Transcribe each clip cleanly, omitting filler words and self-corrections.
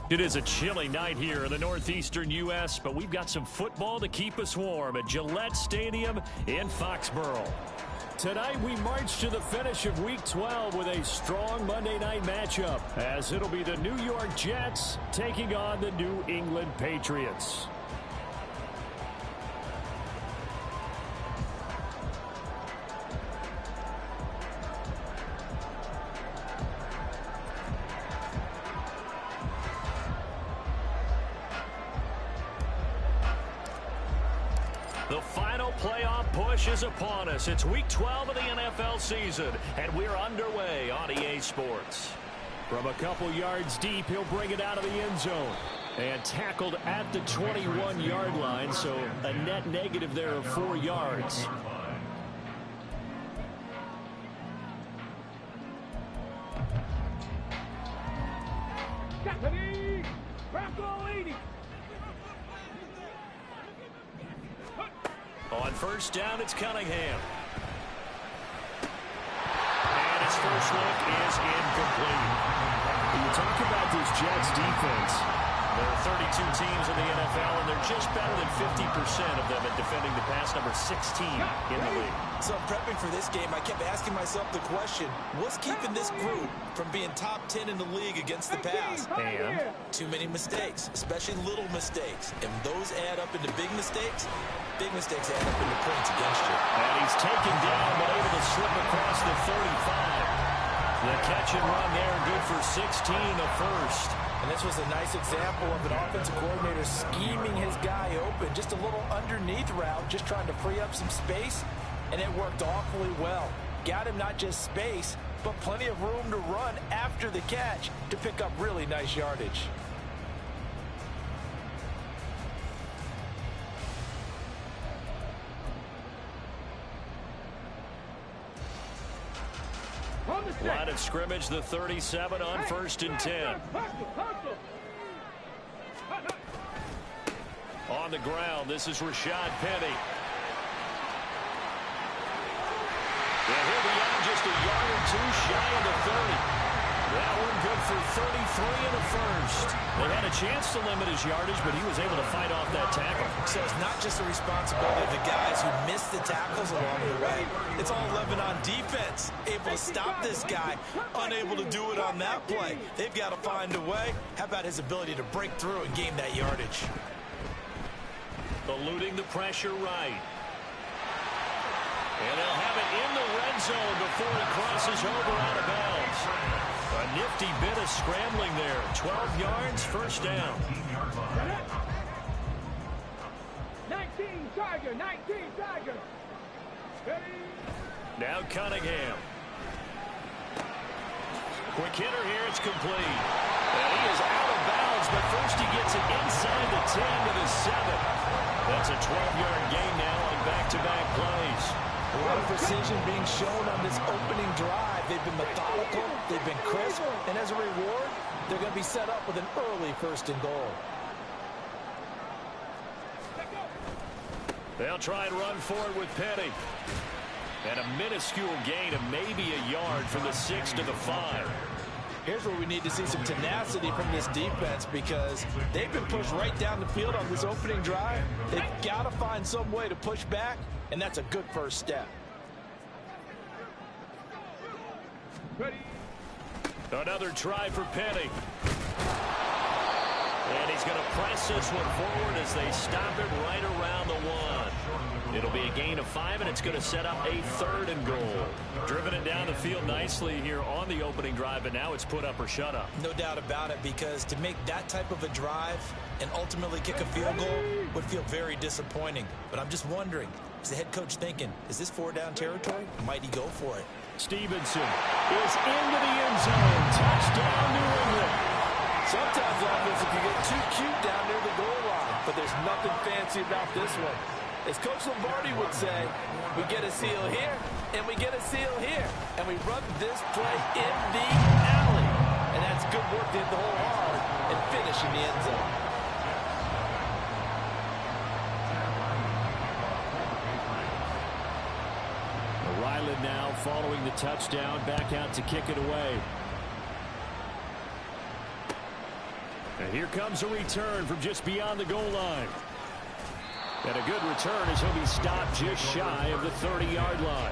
It is a chilly night here in the northeastern U.S., but we've got some football to keep us warm at Gillette Stadium in Foxborough. Tonight we march to the finish of Week 12 with a strong Monday night matchup, as it'll be the New York Jets taking on the New England Patriots. The final playoff push is upon us. It's Week 12 of the NFL season, and we're underway on EA Sports. From a couple yards deep, he'll bring it out of the end zone. And tackled at the 21-yard line, so a net negative there of 4 yards. On first down, it's Cunningham. And his first look is incomplete. When you talk about this Jets defense, there are 32 teams in the NFL, and they're just better than 50% of them at defending the pass, number 16 in the league. So prepping for this game, I kept asking myself the question, what's keeping this group from being top 10 in the league against the pass? And too many mistakes, especially little mistakes. And those add up into big mistakes. Big mistakes add up into points against you. And he's taken down, but able to slip across the 35. The catch and run there, good for 16, a first. And this was a nice example of an offensive coordinator scheming his guy open. Just a little underneath route, just trying to free up some space. And it worked awfully well. Got him not just space, but plenty of room to run after the catch to pick up really nice yardage. Line of scrimmage, the 37 on first and 10. On the ground, this is Rashad Penny. And he'll be out just a yard or two shy of the 30. That one good for 33 in the first. They had a chance to limit his yardage, but he was able to fight off that tackle. So it's not just the responsibility of the guys who missed the tackles along the way. It's all 11 on defense. Able to stop this guy, unable to do it on that play. They've got to find a way. How about his ability to break through and gain that yardage? Eluding the pressure right. And they'll have it in the red zone before he crosses over out of bounds. A nifty bit of scrambling there. 12 yards, first down. 19 Tiger, 19 Tiger. Now Cunningham. Quick hitter here, it's complete. And he is out of bounds, but first he gets it inside the 10 to the 7. That's a 12-yard gain now on back-to-back plays. A lot of precision being shown on this opening drive. They've been methodical, they've been crisp, and as a reward, they're going to be set up with an early first and goal. They'll try and run for it with Penny. And a minuscule gain of maybe a yard from the 6 to the 5. Here's where we need to see some tenacity from this defense, because they've been pushed right down the field on this opening drive. They've got to find some way to push back, and that's a good first step. Another try for Penny. And he's going to press this one forward as they stop it right around the 1. It'll be a gain of 5, and it's going to set up a 3rd and goal. Driven it down the field nicely here on the opening drive, but now it's put up or shut up. No doubt about it, because to make that type of a drive and ultimately kick a field goal would feel very disappointing. But I'm just wondering, is the head coach thinking, is this 4-down territory? Might he go for it? Stevenson is into the end zone. Touchdown, New England. Sometimes offense can get too cute down near the goal line, but there's nothing fancy about this one. As Coach Lombardi would say, we get a seal here, and we get a seal here, and we run this play in the alley. And that's good work to hit the hole hard and finish in the end zone. Ryland now following the touchdown, back out to kick it away. And here comes a return from just beyond the goal line. And a good return as he'll be stopped just shy of the 30-yard line.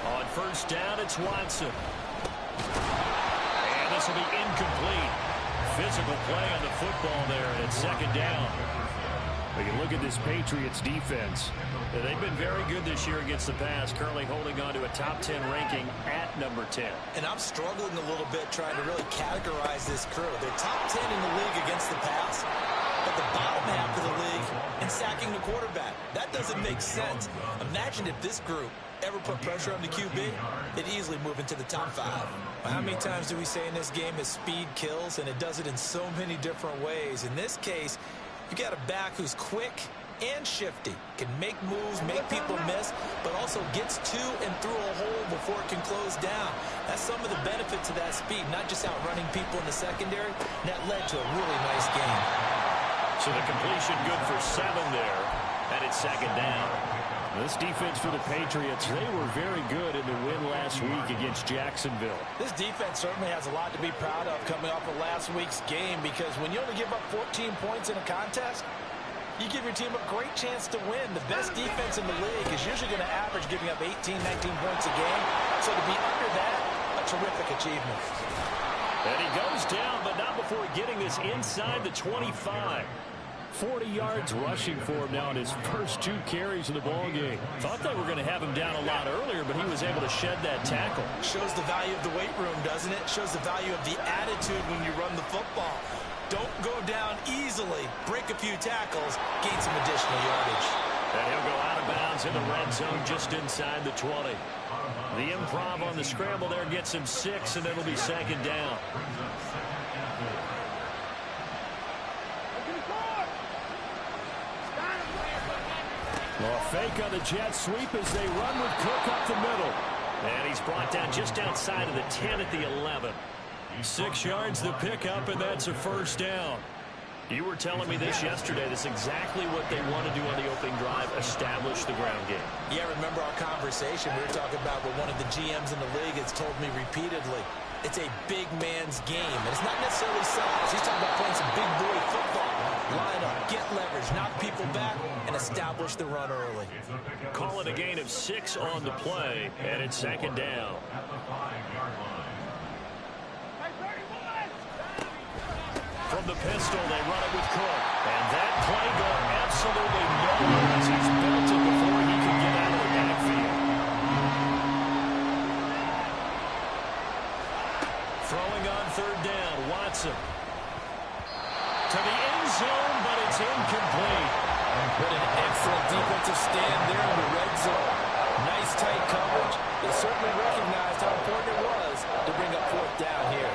On first down, it's Watson. And this will be incomplete. Physical play on the football there, and it's second down. We can look at this Patriots defense. They've been very good this year against the pass, currently holding on to a top 10 ranking at number 10. And I'm struggling a little bit trying to really categorize this crew. They're top 10 in the league against the pass, but the bottom half of the league in sacking the quarterback. That doesn't make sense. Imagine if this group ever put pressure on the QB, they'd easily move into the top 5. How many times do we say in this game that speed kills, and it does it in so many different ways? In this case, you got a back who's quick and shifty, can make moves, make people miss, but also gets to and through a hole before it can close down. That's some of the benefits of that speed, not just outrunning people in the secondary. And that led to a really nice game. So the completion good for 7 there, and it's second down. This defense for the Patriots, they were very good in the win last week against Jacksonville. This defense certainly has a lot to be proud of coming off of last week's game, because when you only give up 14 points in a contest, you give your team a great chance to win. The best defense in the league is usually going to average giving up 18, 19 points a game. So to be under that, a terrific achievement. And he goes down, but not before getting this inside the 25. 40 yards rushing for him now in his first 2 carries of the ball game. Thought they were going to have him down a lot earlier, but he was able to shed that tackle. Shows the value of the weight room, doesn't it? Shows the value of the attitude when you run the football. Don't go down easily. Break a few tackles. Gain some additional yardage. And he'll go out of bounds in the red zone just inside the 20. The improv on the scramble there gets him 6, and it'll be second down. Well, fake on the jet sweep as they run with Cook up the middle. And he's brought down just outside of the 10 at the 11. 6 yards the pickup, and that's a first down. You were telling me this yesterday. That's exactly what they want to do on the opening drive, establish the ground game. Yeah, remember our conversation? We were talking about what one of the GMs in the league has told me repeatedly. It's a big man's game, and it's not necessarily size. He's talking about playing some big boy football. Line up, get leverage, knock people back, and establish the run early. Call it a gain of 6 on the play, and it's second down. From the pistol, they run it with Cook. And that play going absolutely nowhere as he's belted before he can get out of the backfield. Throwing on third down, Watson. To the end zone, but it's incomplete. What an excellent defensive stand there in the red zone. Nice tight coverage. They certainly recognized how important it was to bring up 4th down here.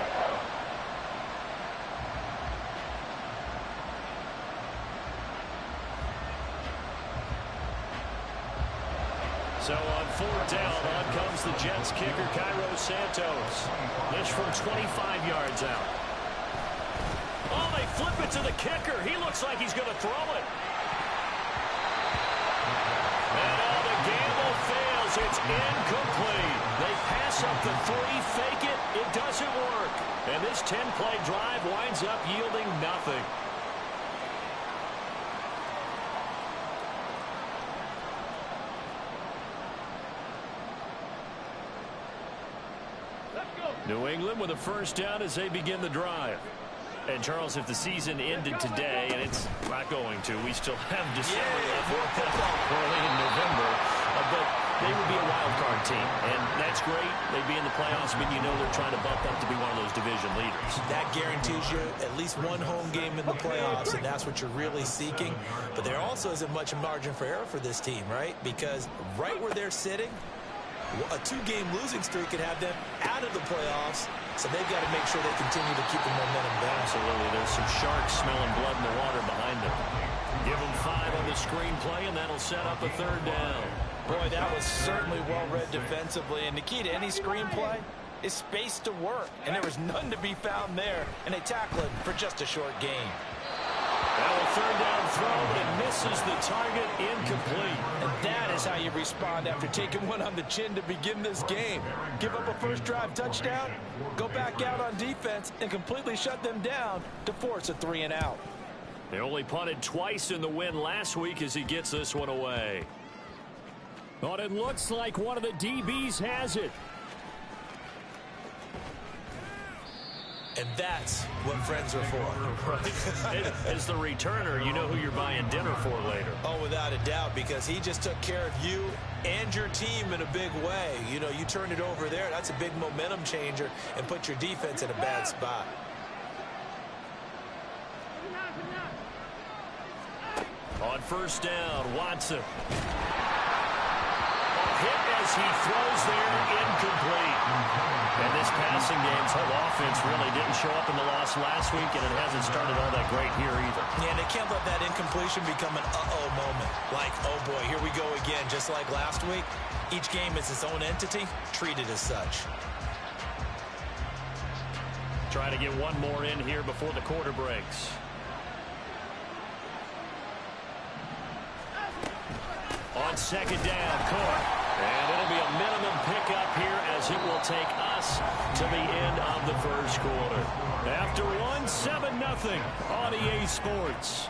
So on 4th down, on comes the Jets kicker, Cairo Santos. This from 25 yards out. Oh, they flip it to the kicker. He looks like he's going to throw it. And now the gamble fails. It's incomplete. They pass up the 3, fake it. It doesn't work. And this 10-play drive winds up yielding nothing. New England with a first down as they begin the drive. And, Charles, if the season ended today, and it's not going to, we still have December left, early in November, but they would be a wild card team. And that's great. They'd be in the playoffs, but you know they're trying to bump up to be one of those division leaders. That guarantees you at least one home game in the playoffs, and that's what you're really seeking. But there also isn't much margin for error for this team, right? Because right where they're sitting, a 2-game losing streak could have them out of the playoffs, so they've got to make sure they continue to keep the momentum down. Absolutely. There's some sharks smelling blood in the water behind them. Give them 5 on the screenplay, and that'll set up a third down. Boy, that was certainly well read defensively, and the key to any screenplay is space to work, and there was none to be found there, and they tackle it for just a short gain. And Now a third down throw, but it misses the target, incomplete. And that is how you respond after taking one on the chin to begin this game. Give up a first drive touchdown, go back out on defense, and completely shut them down to force a 3-and-out. They only punted twice in the win last week as he gets this one away. But it looks like one of the DBs has it. And that's what friends are for. Right. As the returner, you know who you're buying dinner for later. Oh, without a doubt, because he just took care of you and your team in a big way. You know, you turned it over there. That's a big momentum changer and put your defense in a bad spot. On first down, Watson. Hit as he throws there, incomplete. And this passing game's whole offense really didn't show up in the loss last week, and it hasn't started all that great here either. Yeah, and they can't let that incompletion become an uh-oh moment. Like, oh boy, here we go again, just like last week. Each game is its own entity, treated as such. Try to get one more in here before the quarter breaks. On second down, Cook. And it'll be a minimum pickup here as it will take us to the end of the first quarter. After 7-0 on EA Sports.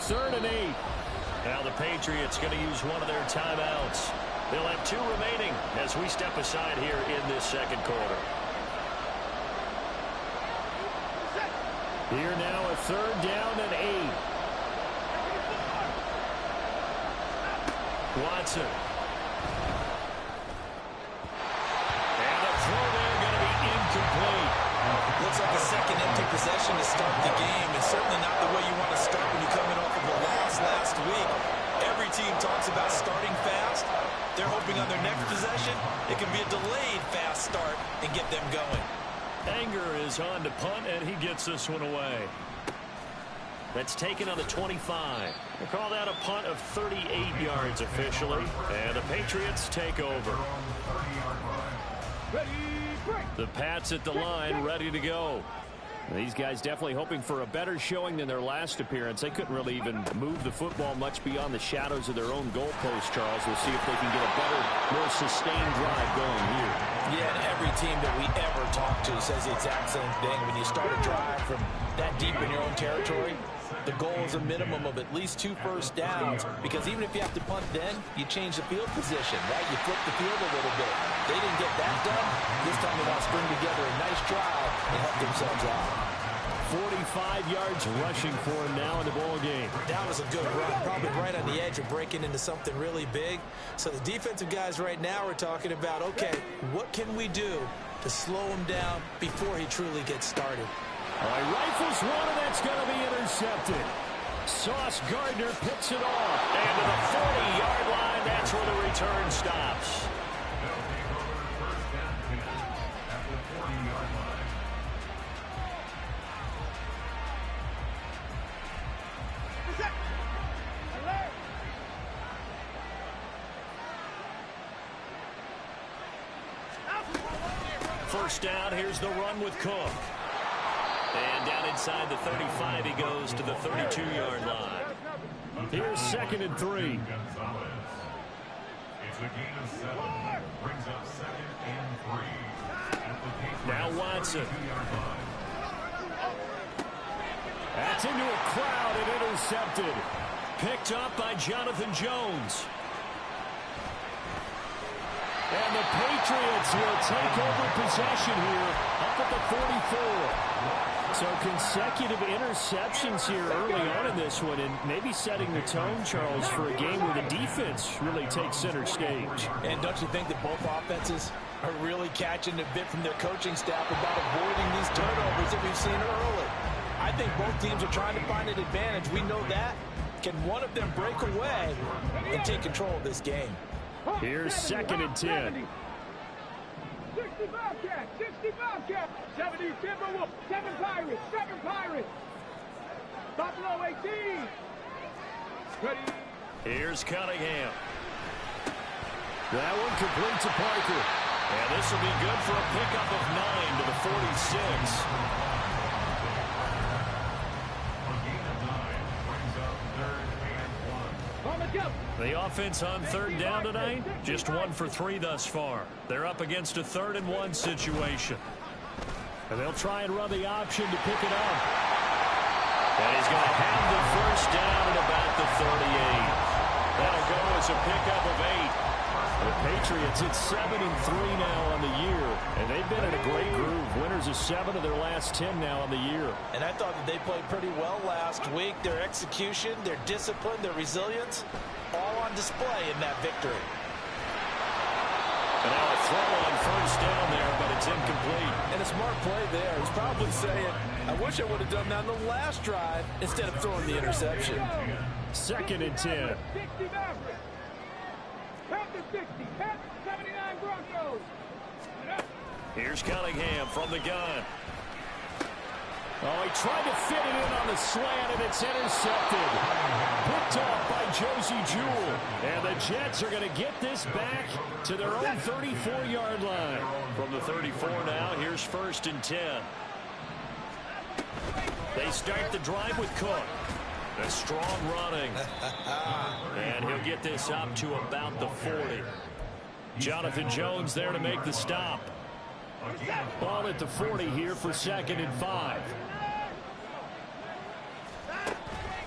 Third and 8. Now the Patriots going to use one of their timeouts. They'll have 2 remaining as we step aside here in this second quarter. Here now a third down and 8. Watson. And a throw there going to be incomplete. Looks like a second empty possession to start the game, and certainly not the way you want to start when you're coming off of a loss last week. Every team talks about starting fast. They're hoping on their next possession it can be a delayed fast start and get them going. Anger is on to punt, and he gets this one away. That's taken on the 25. We'll call that a punt of 38 yards officially, and the Patriots take over. The Pats at the line, ready to go. These guys definitely hoping for a better showing than their last appearance. They couldn't really even move the football much beyond the shadows of their own goalpost, Charles. We'll see if they can get a better, more sustained drive going here. Yeah, and every team that we ever talk to says the exact same thing. When you start a drive from that deep in your own territory, the goal is a minimum of at least 2 first downs, because even if you have to punt then, you change the field position, right? You flip the field a little bit. They didn't get that done. This time they want to string together a nice drive and help themselves out. 45 yards rushing for him now in the ball game. That was a good run, probably right on the edge of breaking into something really big. So the defensive guys right now are talking about, okay, what can we do to slow him down before he truly gets started? All right, rifles one, and that's going to be intercepted. Sauce Gardner picks it off. And to the 40-yard line, that's where the return stops. First down, here's the run with Cook. And down inside the 35, he goes to the 32-yard line. Here's 2nd and 3. It's a gain of 7. Brings up 2nd and 3. Now Watson. That's into a crowd and intercepted. Picked up by Jonathan Jones. And the Patriots will take over possession here up at the 44. So consecutive interceptions here early on in this one, and maybe setting the tone, Charles, for a game where the defense really takes center stage. And don't you think that both offenses are really catching a bit from their coaching staff about avoiding these turnovers that we've seen early? I think both teams are trying to find an advantage. We know that. Can one of them break away and take control of this game? Here's 2nd and 10. 60 Bobcats, 60 Bobcats, 70 Timberwolves, 7 Pirates, 7 Pirates. Buffalo 18. Ready. Here's Cunningham. That one complete to Parker. And this will be good for a pickup of 9 to the 46. The offense on third down tonight, just 1 for 3 thus far. They're up against a 3rd and 1 situation. And they'll try and run the option to pick it up. And he's going to have the first down at about the 38. That'll go as a pickup of 8. The Patriots at 7-3 now on the year, and they've been in a great groove. Winners of 7 of their last 10 now on the year. And I thought that they played pretty well last week. Their execution, their discipline, their resilience, all on display in that victory. And now a throw on first down there, but it's incomplete. And a smart play there. He's probably saying, I wish I would have done that on the last drive instead of throwing the interception. 2nd and 10. 60 Mavericks. Panthers 60. Panthers 79 Broncos. Here's Cunningham from the gun. Oh, he tried to fit it in on the slant, and it's intercepted. Picked off by Josie Jewell. And the Jets are going to get this back to their own 34-yard line. From the 34 now, here's 1st and 10. They start the drive with Cook. A strong running. And he'll get this up to about the 40. Jonathan Jones there to make the stop. Ball at the 40 here for 2nd and 5.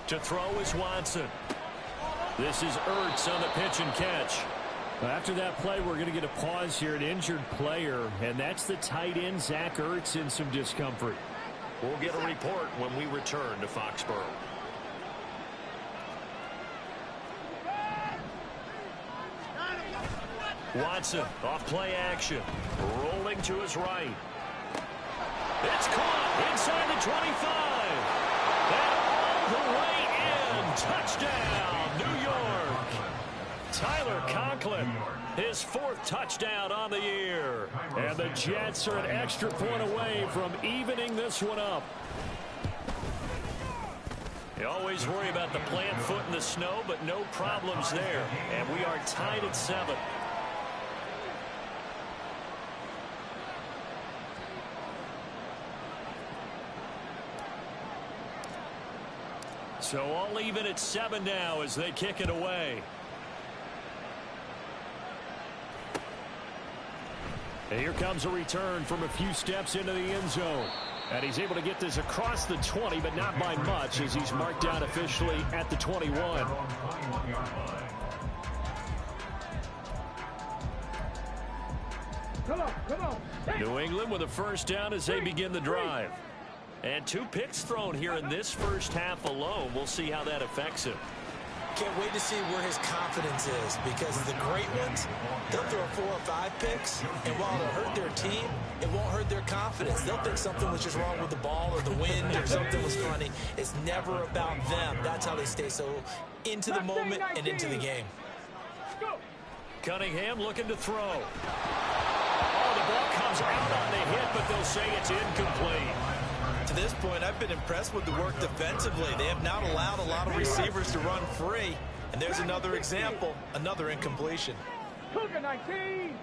To throw is Watson. This is Ertz on the pitch and catch. After that play, we're going to get a pause here, an injured player, and that's the tight end, Zach Ertz, in some discomfort. We'll get a report when we return to Foxborough. Watson off play action. Rolling to his right. It's caught inside the 25. And all the way in. Touchdown, New York. Tyler Conklin, his 4th touchdown on the year. And the Jets are an extra point away from evening this one up. You always worry about the plant foot in the snow, but no problems there. And we are tied at 7. So all even at 7 now as they kick it away. And here comes a return from a few steps into the end zone. And he's able to get this across the 20, but not by much, as he's marked down officially at the 21. Come on. New England with a first down as they begin the drive. And 2 picks thrown here in this first half alone. We'll see how that affects him. Can't wait to see where his confidence is, because the great ones, they'll throw 4 or 5 picks, and while it'll hurt their team, it won't hurt their confidence. They'll think something was just wrong with the ball or the wind or something was funny. It's never about them. That's how they stay so into the moment and into the game. Cunningham looking to throw. Oh, the ball comes out on the hit, but they'll say it's incomplete. To this point, I've been impressed with the work defensively. They have not allowed a lot of receivers to run free. And there's another example, another incompletion. Cougar 19.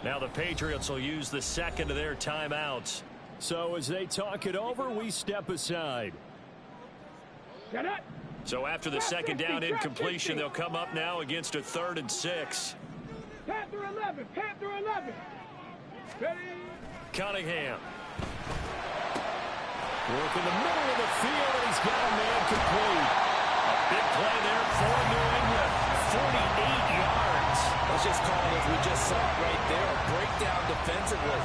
Now the Patriots will use the 2nd of their timeouts. So as they talk it over, we step aside. Shut up. So after the 2nd down incompletion, they'll come up now against a 3rd and 6. Panther 11. Ready. Cunningham. Work in the middle of the field, and he's got a man complete. A big play there for New England. 48 yards. Let's just call it as we just saw it right there. A breakdown defensively.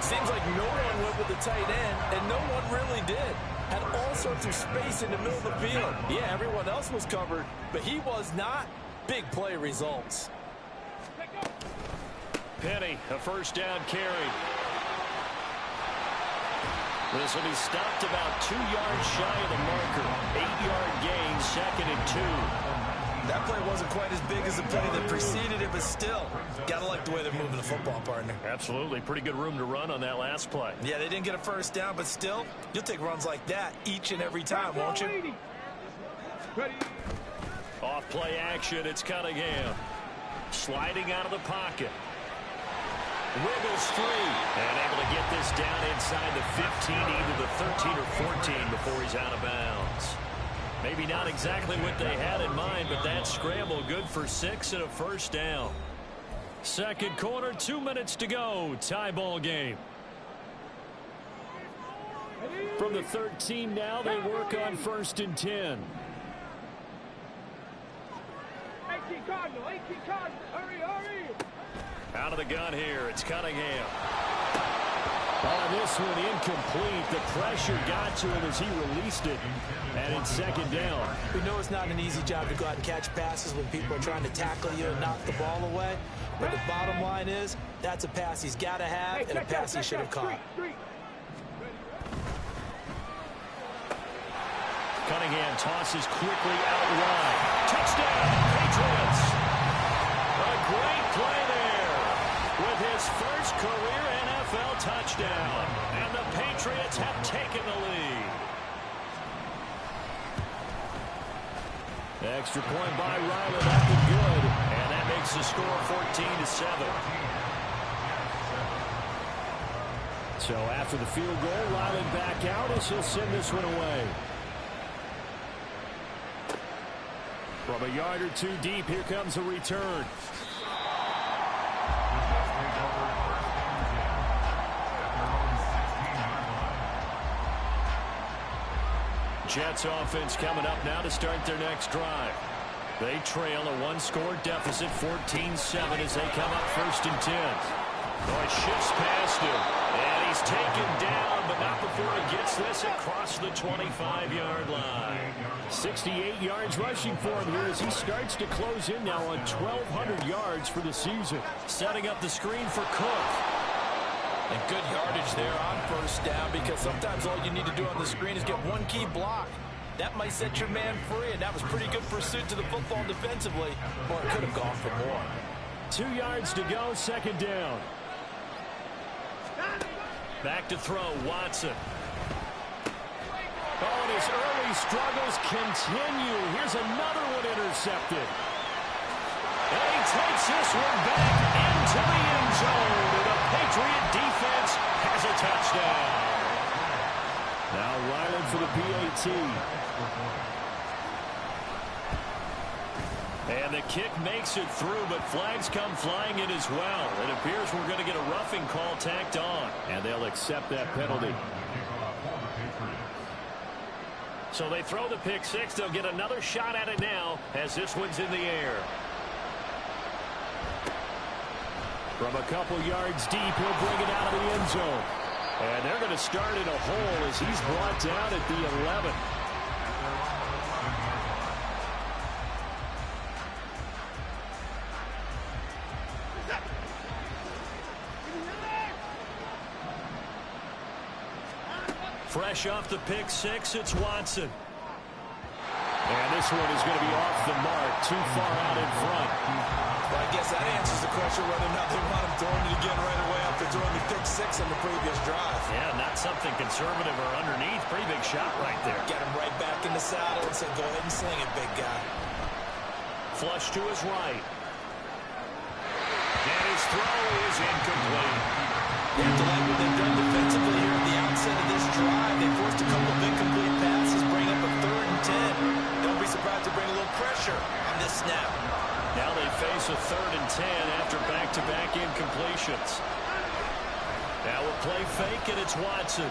Seems like no one went with the tight end, and no one really did. Had all sorts of space in the middle of the field. Yeah, everyone else was covered, but he was not. Big play results. Penny, a first down carry. This will be stopped about 2 yards shy of the marker. 8-yard gain, 2nd and 2. That play wasn't quite as big as the play that preceded it, but still, got to like the way they're moving the football, partner. Absolutely. Pretty good room to run on that last play. Yeah, they didn't get a first down, but still, you'll take runs like that each and every time, won't you? Ready. Off play action, it's Cunningham. Sliding out of the pocket. Wiggles free. And able to get this down inside the 15, either the 13 or 14 before he's out of bounds. Maybe not exactly what they had in mind, but that scramble good for 6 and a first down. Second quarter, 2 minutes to go. Tie ball game. From the 13 now, they work on 1st and 10. 18 Cardinal, 18 Cardinal. Hurry, hurry. Out of the gun here, it's Cunningham. On this one, incomplete. The pressure got to him as he released it. And it's 2nd down. We know it's not an easy job to go out and catch passes when people are trying to tackle you and knock the ball away. But the bottom line is, that's a pass he's got to have and a pass he should have caught. Cunningham tosses quickly out wide. Touchdown, Patriots! A great play there with his first career NFL touchdown. And the Patriots have taken the lead. Extra point by Riley, that was good. And that makes the score 14-7. So after the field goal, Riley back out as he'll send this one away. From a yard or two deep, here comes a return. Jets offense coming up now to start their next drive. They trail a 1-score deficit, 14-7 as they come up 1st and 10. Oh, it shifts past him, and he's taken down, but not before he gets this across the 25-yard line. 68 yards rushing for him here as he starts to close in now on 1,200 yards for the season. Setting up the screen for Cook. And good yardage there on 1st down, because sometimes all you need to do on the screen is get one key block. That might set your man free, and that was pretty good pursuit to the football defensively, or it could have gone for more. 2 yards to go, 2nd down. Back to throw, Watson. Oh, and his early struggles continue. Here's another one intercepted. And he takes this one back into the end zone. And the Patriot defense has a touchdown. Now Riley for the PAT. And the kick makes it through, but flags come flying in as well. It appears we're going to get a roughing call tacked on. And they'll accept that penalty. So they throw the pick six. They'll get another shot at it now as this one's in the air. From a couple yards deep, he'll bring it out of the end zone. And they're going to start in a hole as he's brought down at the 11. Fresh off the pick six, it's Watson. And this one is going to be off the mark, too far out in front. Well, I guess that answers the question whether or not they want him throwing it again right away after throwing the pick six on the previous drive. Yeah, not something conservative or underneath. Pretty big shot right there. Get him right back in the saddle and say, go ahead and sling it, big guy. Flush to his right. And his throw is incomplete. You have to like what they've done defensively here at the outset of this drive. They forced a couple of incomplete passes, bring up a 3rd and 10. Don't be surprised to bring a little pressure on this snap. Now they face a 3rd and 10 after back-to-back incompletions. Now we'll play fake, and it's Watson.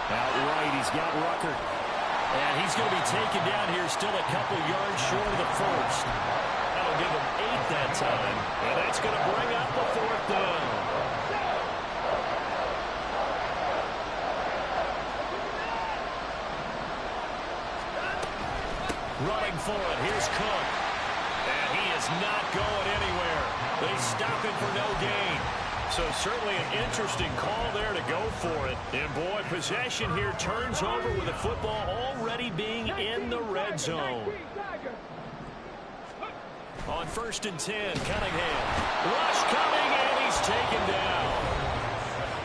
Out right, he's got Rucker. And he's going to be taken down here, still a couple yards short of the first. That'll give him 8 that time, and that's going to bring up the 4th down. Running for it, here's Cook. And he is not going anywhere. They stop him for no gain. So certainly an interesting call there to go for it. And boy, possession here turns over with the football already being in the red zone. On 1st and 10, Cunningham. Rush coming, and he's taken down.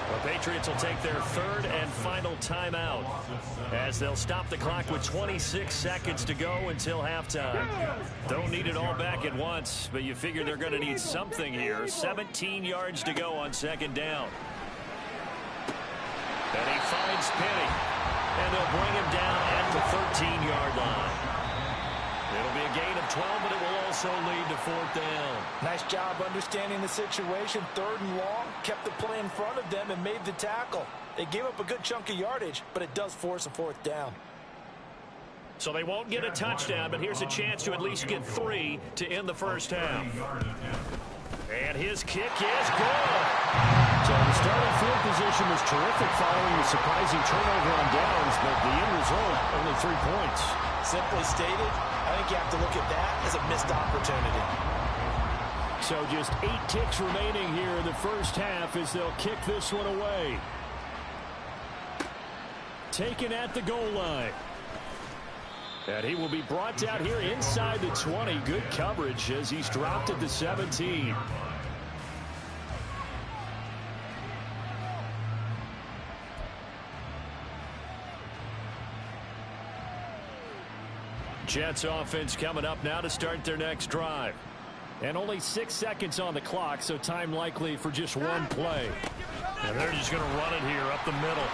The Patriots will take their 3rd and final timeout as they'll stop the clock with 26 seconds to go until halftime. Don't need it all back at once, but you figure they're going to need something here. 17 yards to go on 2nd down. And he finds Penny, and they'll bring him down at the 13-yard line. It'll be a gain of 12, but it will also lead to 4th down. Nice job understanding the situation. 3rd and long, kept the play in front of them and made the tackle. They gave up a good chunk of yardage, but it does force a 4th down. So they won't get a touchdown, but here's a chance to at least get 3 to end the first half. And his kick is good. So the starting field position was terrific following the surprising turnover on downs, but the end result, only 3 points. Simply stated, I think you have to look at that as a missed opportunity. So just 8 ticks remaining here in the first half as they'll kick this one away. Taken at the goal line. And he will be brought down here inside the 20. Good coverage as he's dropped at the 17. Jets offense coming up now to start their next drive. And only 6 seconds on the clock, so time likely for just one play. And they're just going to run it here up the middle.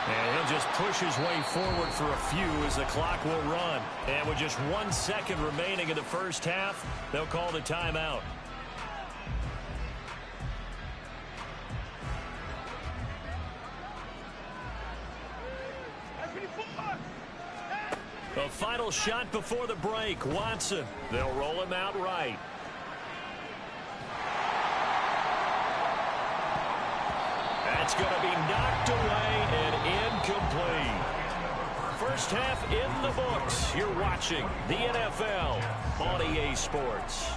And he'll just push his way forward for a few as the clock will run. And with just 1 second remaining in the first half, they'll call the timeout. A final shot before the break. Watson. They'll roll him out right. That's going to be knocked away and incomplete. First half in the books. You're watching the NFL on EA Sports.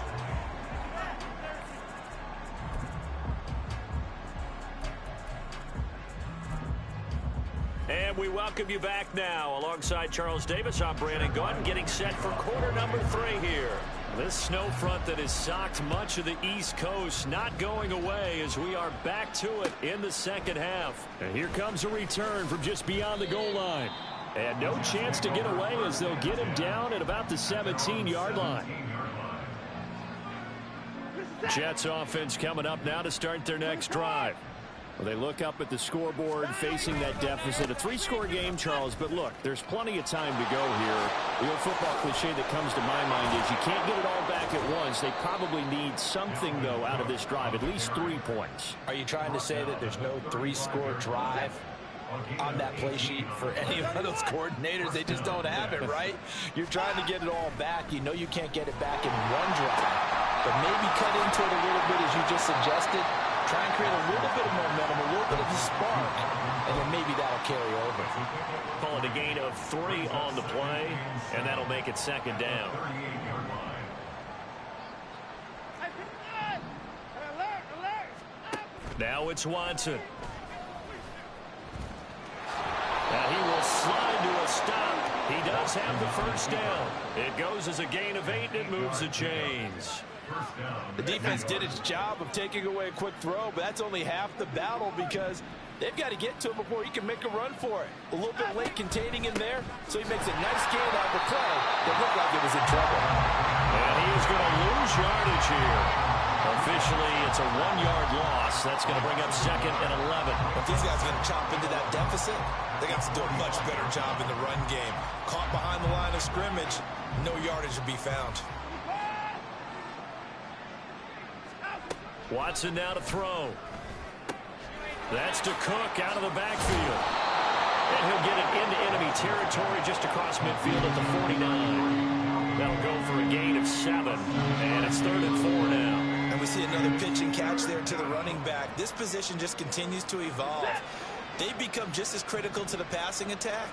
And we welcome you back now. Alongside Charles Davis, I'm Brandon Gunn, getting set for quarter number 3 here. This snow front that has socked much of the East Coast not going away as we are back to it in the second half. And here comes a return from just beyond the goal line. And no chance to get away as they'll get him down at about the 17-yard line. Jets offense coming up now to start their next drive. Well, they look up at the scoreboard facing that deficit. A 3-score game, Charles, but look, there's plenty of time to go here. The old football cliche that comes to my mind is you can't get it all back at once. They probably need something, though, out of this drive, at least 3 points. Are you trying to say that there's no 3-score drive on that play sheet for any of those coordinators? They just don't have it, right? You're trying to get it all back. You know you can't get it back in one drive, but maybe cut into it a little bit as you just suggested. Try and create a little bit of momentum, a little bit of a spark, and then maybe that'll carry over. Call it a gain of 3 on the play, and that'll make it second down. Now it's Watson. And he will slide to a stop. He does have the first down. It goes as a gain of 8, and it moves the chains. The defense did its job of taking away a quick throw, but that's only half the battle because they've got to get to him before he can make a run for it. A little bit late containing him there, so he makes a nice gain out of the play that looked like it was in trouble. And he is going to lose yardage here. Officially, it's a 1-yard loss. That's going to bring up 2nd and 11. If these guys are going to chop into that deficit, they got to do a much better job in the run game. Caught behind the line of scrimmage, no yardage to be found. Watson now to throw. That's to Cook out of the backfield. And he'll get it into enemy territory just across midfield at the 49. That'll go for a gain of 7. And it's 3rd and 4 now. And we see another pitch and catch there to the running back. This position just continues to evolve. They've become just as critical to the passing attack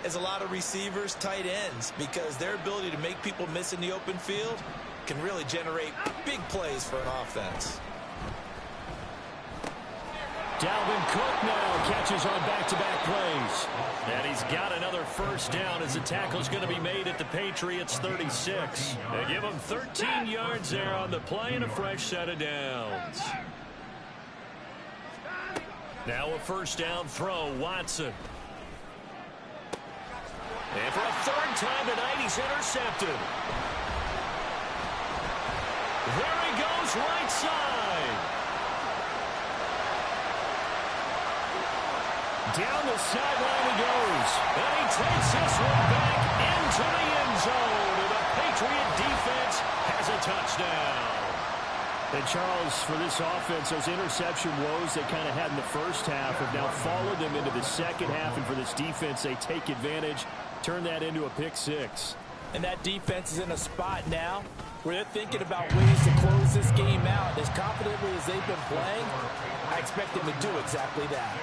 as a lot of receivers, tight ends, because their ability to make people miss in the open field can really generate big plays for an offense. Dalvin Cook now catches on back-to-back plays. And he's got another first down as the tackle's going to be made at the Patriots 36. They give him 13 yards there on the play and a fresh set of downs. Now a first down throw, Watson. And for a third time tonight, he's intercepted. There he goes, right side. Down the sideline he goes. And he takes this one back into the end zone. And the Patriot defense has a touchdown. And Charles, for this offense, those interception woes they kind of had in the first half have now followed them into the second half. And for this defense, they take advantage, turn that into a pick six. And that defense is in a spot now where they're thinking about ways to close this game out. As confidently as they've been playing, I expect them to do exactly that.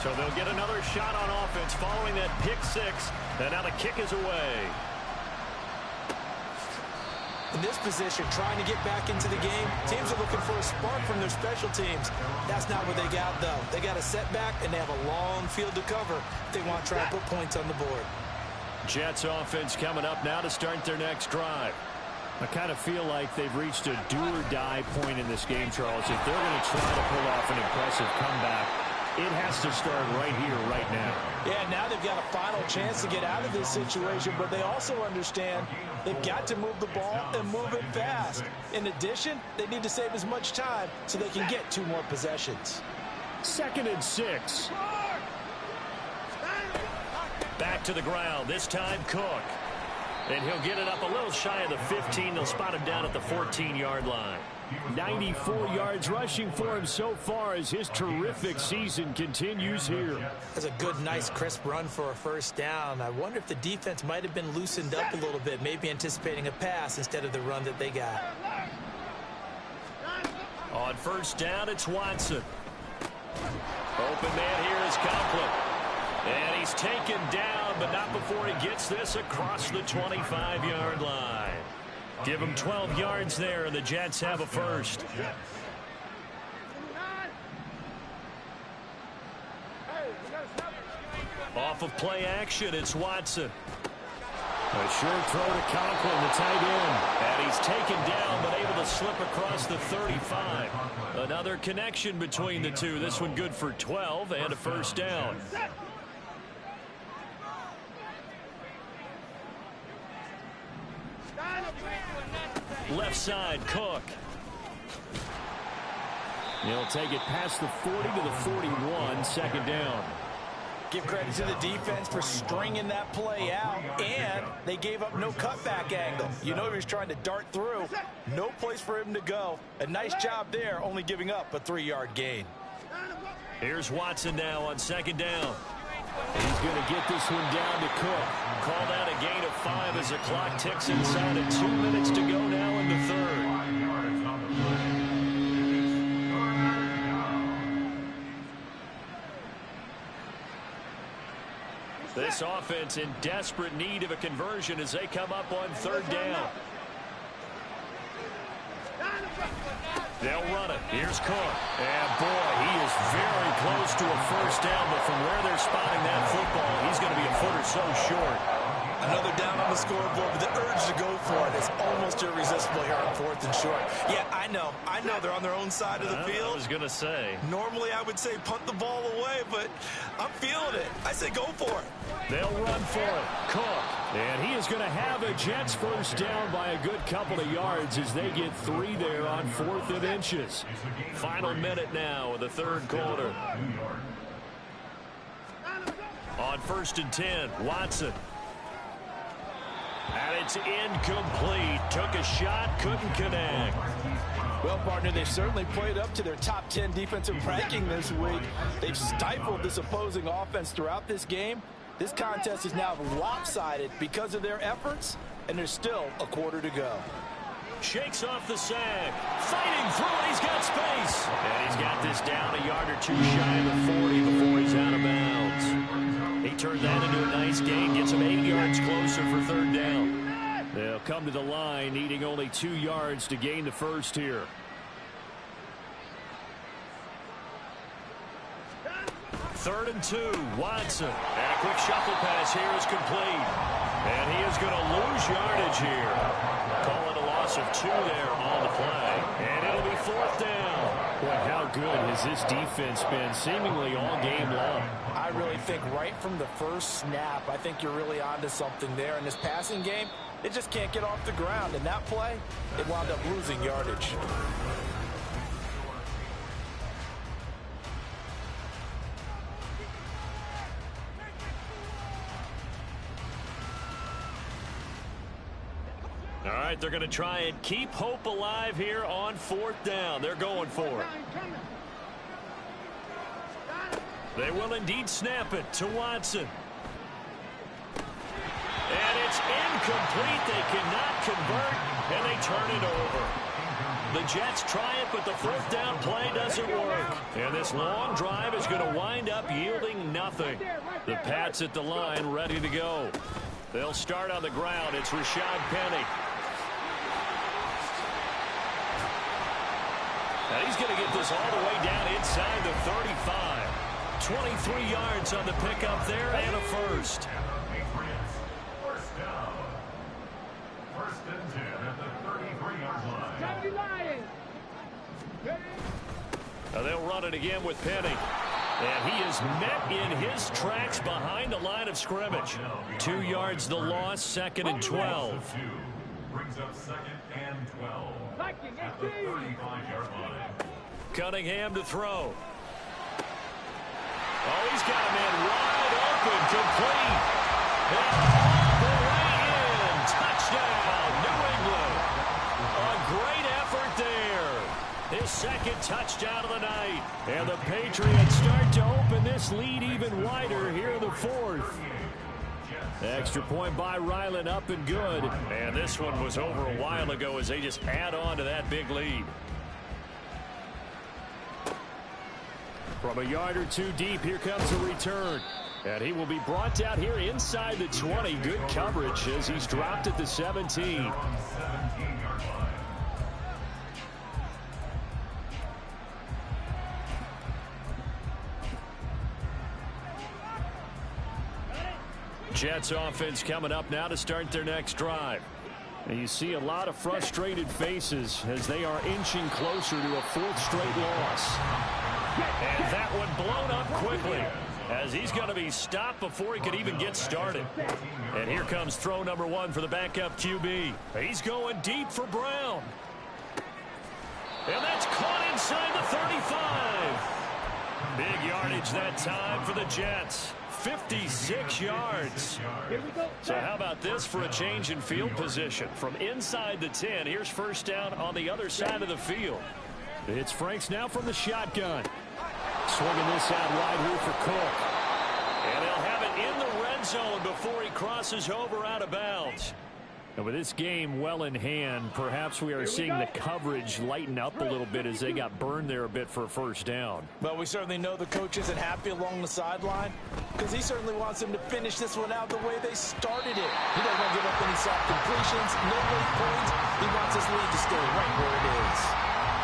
So they'll get another shot on offense following that pick six. And now the kick is away. In this position, trying to get back into the game, teams are looking for a spark from their special teams. That's not what they got, though. They got a setback, and they have a long field to cover if they want to try and put points on the board. Jets offense coming up now to start their next drive. I kind of feel like they've reached a do-or-die point in this game, Charles. If they're going to try to pull off an impressive comeback, it has to start right here, right now. Yeah, now they've got a final chance to get out of this situation, but they also understand they've got to move the ball and move it fast. In addition, they need to save as much time so they can get 2 more possessions. 2nd and 6. Back to the ground, this time Cook. And he'll get it up a little shy of the 15. They'll spot him down at the 14-yard line. 94 yards rushing for him so far as his terrific season continues here. That's a good, nice, crisp run for a first down. I wonder if the defense might have been loosened up a little bit, maybe anticipating a pass instead of the run that they got. On first down, it's Watson. Open man here is Conklin. And he's taken down, but not before he gets this across the 25-yard line. Give him 12 yards there, and the Jets have a first. Off of play action, it's Watson. A short throw to Conklin, the tight end. And he's taken down, but able to slip across the 35. Another connection between the two. This one good for 12 and a first down. Left side, Cook. He'll take it past the 40 to the 41, 2nd down. Give credit to the defense for stringing that play out, and they gave up no cutback angle. You know he was trying to dart through. No place for him to go. A nice job there, only giving up a 3-yard gain. Here's Watson now on 2nd down. He's going to get this one down to Cook. Called out a gain of 5 as the clock ticks inside of 2 minutes to go now in the third. This offense in desperate need of a conversion as they come up on 3rd down. They'll run it. Here's Cook. And boy, he is very close to a first down, but from where they're spotting that football, he's going to be a foot or so short. Another down on the scoreboard, but the urge to go for it is almost irresistible here on 4th and short. Yeah, I know they're on their own side of the field. I was going to say. Normally I would say punt the ball away, but I'm feeling it. I say go for it. They'll run for it. Cook. And he is going to have a Jets first down by a good couple of yards as they get 3 there on 4th and inches. Final minute now of the 3rd quarter. On 1st and 10, Watson. And it's incomplete. Took a shot, couldn't connect. Well, partner, they've certainly played up to their top 10 defensive ranking this week. They've stifled this opposing offense throughout this game. This contest is now lopsided because of their efforts, and there's still a quarter to go. Shakes off the sack. Fighting through it. He's got space. And he's got this down a yard or two shy of the 40 before he's out of bounds. He turned that into a nice gain, gets him 8 yards closer for third down. They'll come to the line, needing only 2 yards to gain the first here. Third and 2, Watson. And a quick shuffle pass here is complete. And he is going to lose yardage here. Call it a loss of 2 there on the play. And it'll be fourth down. Boy, how good has this defense been seemingly all game long? I really think right from the first snap, I think you're really onto something there. In this passing game, it just can't get off the ground. In that play, it wound up losing yardage. All right, they're going to try and keep hope alive here on fourth down. They're going for it. They will indeed snap it to Watson. And it's incomplete. They cannot convert, and they turn it over. The Jets try it, but the fourth down play doesn't work. And this long drive is going to wind up yielding nothing. The Pats at the line ready to go. They'll start on the ground. It's Rashad Penny. And he's going to get this all the way down inside the 35. 23 yards on the pickup there and a first. First down. First and 10 at the 33-yard line. Now they'll run it again with Penny. And he is met in his tracks behind the line of scrimmage. 2 yards the loss, second and 12. Brings up second and 12 at the 35-yard line. Cunningham to throw. Oh, he's got a man wide open, complete. And all the way in. Touchdown, New England. A great effort there. His second touchdown of the night. And the Patriots start to open this lead even wider here in the fourth. Extra point by Ryland, up and good. And this one was over a while ago as they just add on to that big lead. From a yard or two deep, here comes a return. And he will be brought down here inside the 20. Good coverage as he's dropped at the 17. Jets offense coming up now to start their next drive. And you see a lot of frustrated faces as they are inching closer to a fourth straight loss. And that one blown up quickly as he's going to be stopped before he could even get started. And here comes throw number 1 for the backup QB. He's going deep for Brown. And that's caught inside the 35. Big yardage that time for the Jets. 56 yards. So how about this for a change in field position? From inside the 10, here's first down on the other side of the field. It's Franks now from the shotgun. Swinging this out wide here for Cook. And they'll have it in the red zone before he crosses over out of bounds. And with this game well in hand, perhaps we are seeing the coverage lighten up a little bit as they got burned there a bit for a first down. But we certainly know the coach isn't happy along the sideline because he certainly wants them to finish this one out the way they started it. He doesn't want to give up any soft completions, no late points. He wants his lead to stay right where it is.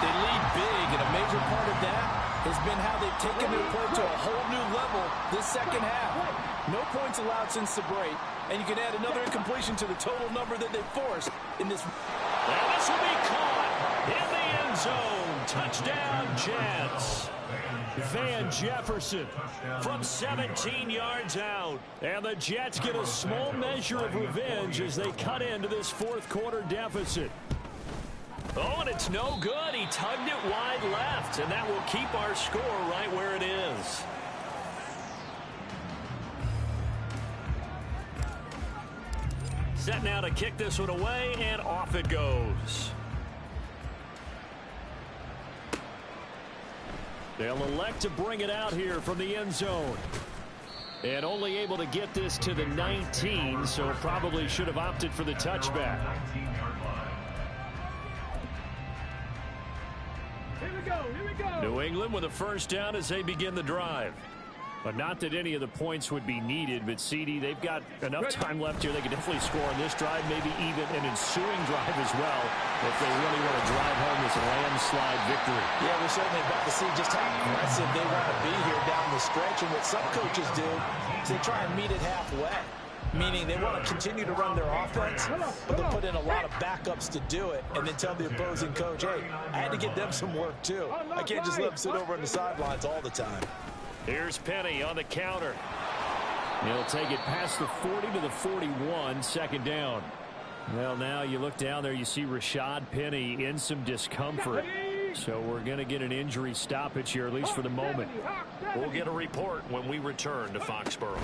They lead big, and a major part of that has been how they've taken their play to a whole new level this second half. No points allowed since the break, and you can add another incompletion to the total number that they forced in this. And this will be caught in the end zone. Touchdown, Jets. Van Jefferson from 17 yards out. And the Jets get a small measure of revenge as they cut into this fourth quarter deficit. Oh, and it's no good. He tugged it wide left, and that will keep our score right where it is. Set now to kick this one away, and off it goes. They'll elect to bring it out here from the end zone. And only able to get this to the 19, so probably should have opted for the touchback. Here we go. New England with a first down as they begin the drive. But not that any of the points would be needed, but CD, they've got enough time left here. They can definitely score on this drive, maybe even an ensuing drive as well, if they really want to drive home this landslide victory. Yeah, we're certainly about to see just how aggressive they want to be here down the stretch. And what some coaches do is they try and meet it halfway, meaning they want to continue to run their offense, but they'll put in a lot of backups to do it, and then tell the opposing coach, hey, I had to get them some work too. I can't just let them sit over on the sidelines all the time. Here's Penny on the counter. He'll take it past the 40 to the 41, second down. Well, now you look down there, you see Rashad Penny in some discomfort. So we're going to get an injury stoppage here, at least for the moment. We'll get a report when we return to Foxborough.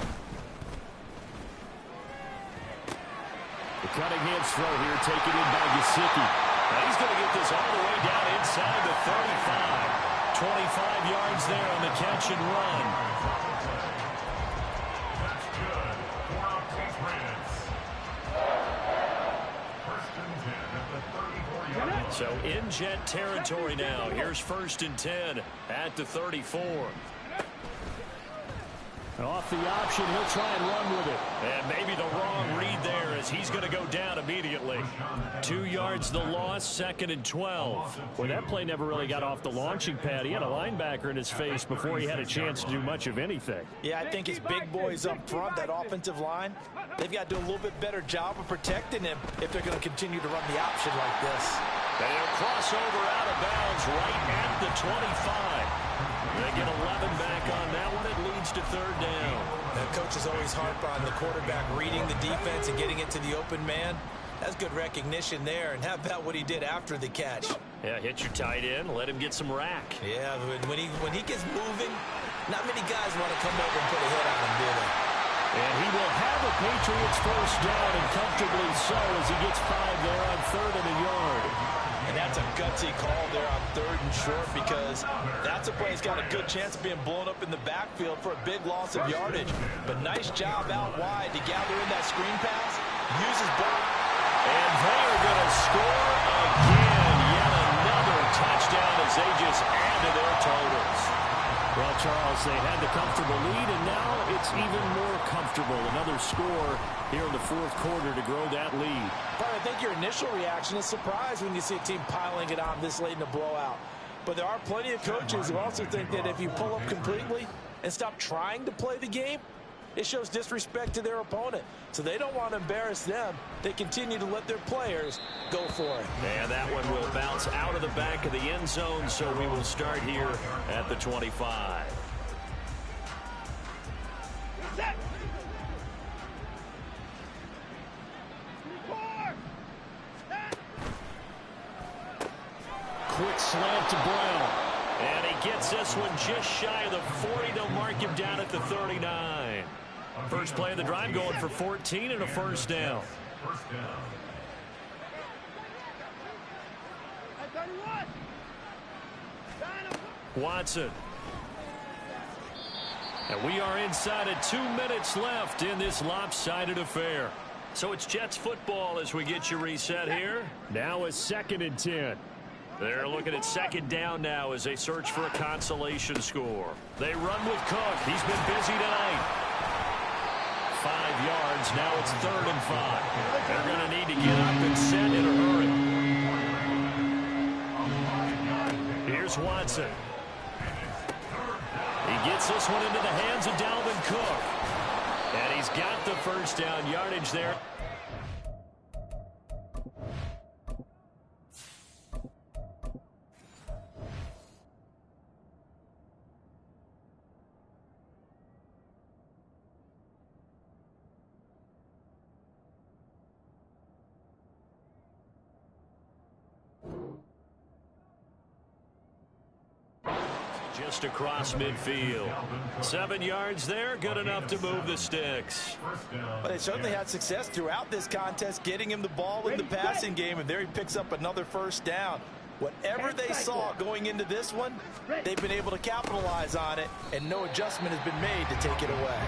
The Cunningham's throw here taken in by Gesicki. Now he's going to get this all the way down inside the 35. 25 yards there on the catch and run. That's good for our Patriots. First and 10 at the 34-yard line. So in Jet territory now. Here's first and 10 at the 34. Off the option, he'll try and run with it. And maybe the wrong read there as he's going to go down immediately. 2 yards the loss, second and 12. Well, that play never really got off the launching pad. He had a linebacker in his face before he had a chance to do much of anything. Yeah, I think his big boys up front, that offensive line, they've got to do a little bit better job of protecting him if they're going to continue to run the option like this. They'll cross over out of bounds right at the 25. They get 11 back on that one. It leads to third down. The coaches always harp on the quarterback reading the defense and getting it to the open man. That's good recognition there. And how about what he did after the catch? Yeah, hit your tight end, let him get some rack. Yeah, when he gets moving, not many guys want to come over and put a hit on him, do they? And he will have a Patriots first down, and comfortably so, as he gets 5 there on third and a yard. And that's a gutsy call there on third and short, because that's a play that's got a good chance of being blown up in the backfield for a big loss of yardage. But nice job out wide to gather in that screen pass. Uses both. And they are going to score again. Yet another touchdown as they just add to their totals. Well, Charles, they had the comfortable lead, and now it's even more comfortable. Another score here in the fourth quarter to grow that lead. But I think your initial reaction is surprise when you see a team piling it on this late in the blowout. But there are plenty of coaches who also think that if you pull up completely and stop trying to play the game, it shows disrespect to their opponent. So they don't want to embarrass them. They continue to let their players go for it. And that one will bounce out of the back of the end zone, so we will start here at the 25. Set. Quick slant to Brown. And he gets this one just shy of the 40. They'll mark him down at the 39. First play of the drive going for 14 and a first down. Watson. And we are inside of 2 minutes left in this lopsided affair. So it's Jets football as we get you reset here. Now a second and 10. They're looking at second down now as they search for a consolation score. They run with Cook. He's been busy tonight. 5 yards. Now it's third and 5. They're going to need to get up and set in a hurry. Here's Watson. He gets this one into the hands of Dalvin Cook. And he's got the first down yardage there. Just across midfield. 7 yards there, good enough to move the sticks. But they certainly had success throughout this contest, getting him the ball in the passing game, and there he picks up another first down. Whatever they saw going into this one, they've been able to capitalize on it, and no adjustment has been made to take it away.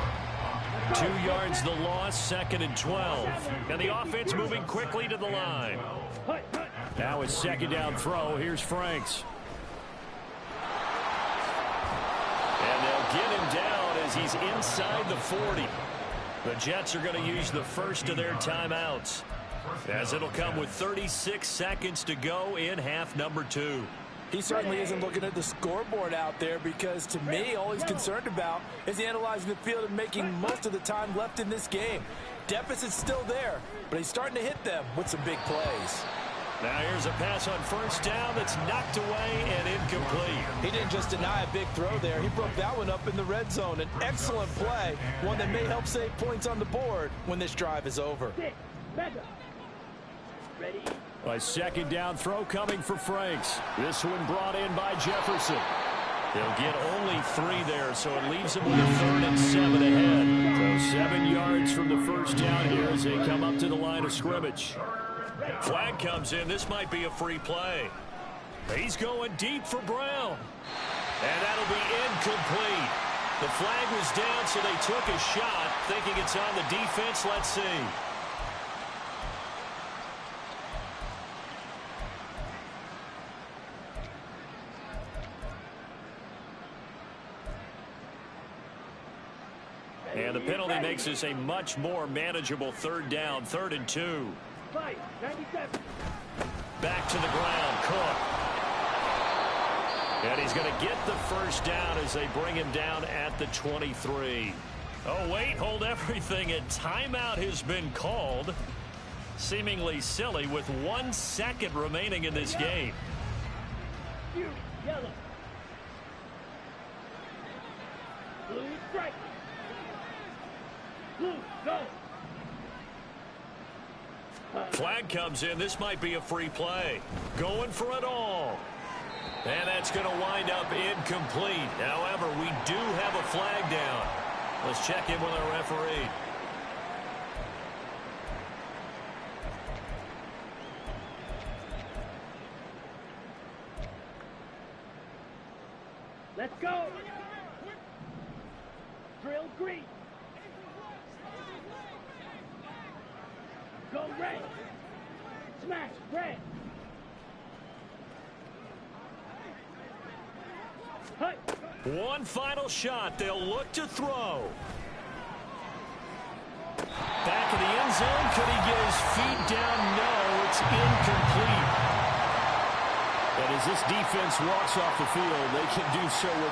2 yards the loss, second and 12. And the offense moving quickly to the line. Now it's second down throw. Here's Franks. And they'll get him down as as he's inside the 40. The Jets are going to use the first of their timeouts, as it'll come with 36 seconds to go in half number 2. He certainly isn't looking at the scoreboard out there, because to me, all he's concerned about is analyzing the field and making most of the time left in this game. Deficit's still there, but he's starting to hit them with some big plays. Now here's a pass on first down that's knocked away and incomplete. He didn't just deny a big throw there. He broke that one up in the red zone. An excellent play, one that may help save points on the board when this drive is over. Ready? A second down throw coming for Franks. This one brought in by Jefferson. They'll get only 3 there, so it leaves them with a 3rd and 7 ahead. So 7 yards from the first down here as they come up to the line of scrimmage. Flag comes in. This might be a free play. He's going deep for Brown. And that'll be incomplete. The flag was down, so they took a shot, thinking it's on the defense. Let's see. And the penalty makes this a much more manageable 3rd down, 3rd and 2. 97. Back to the ground, Cook. And he's going to get the first down as they bring him down at the 23. Oh, wait, hold everything. A timeout has been called. Seemingly silly with 1 second remaining in this game. Yellow. Blue strike. Blue, go. Flag comes in. This might be a free play. Going for it all. And that's going to wind up incomplete. However, we do have a flag down. Let's check in with our referee. Let's go. Drill green. Go red. Smash red. Hut. One final shot. They'll look to throw. Back in the end zone. Could he get his feet down? No, it's incomplete. And as this defense walks off the field, they can do so with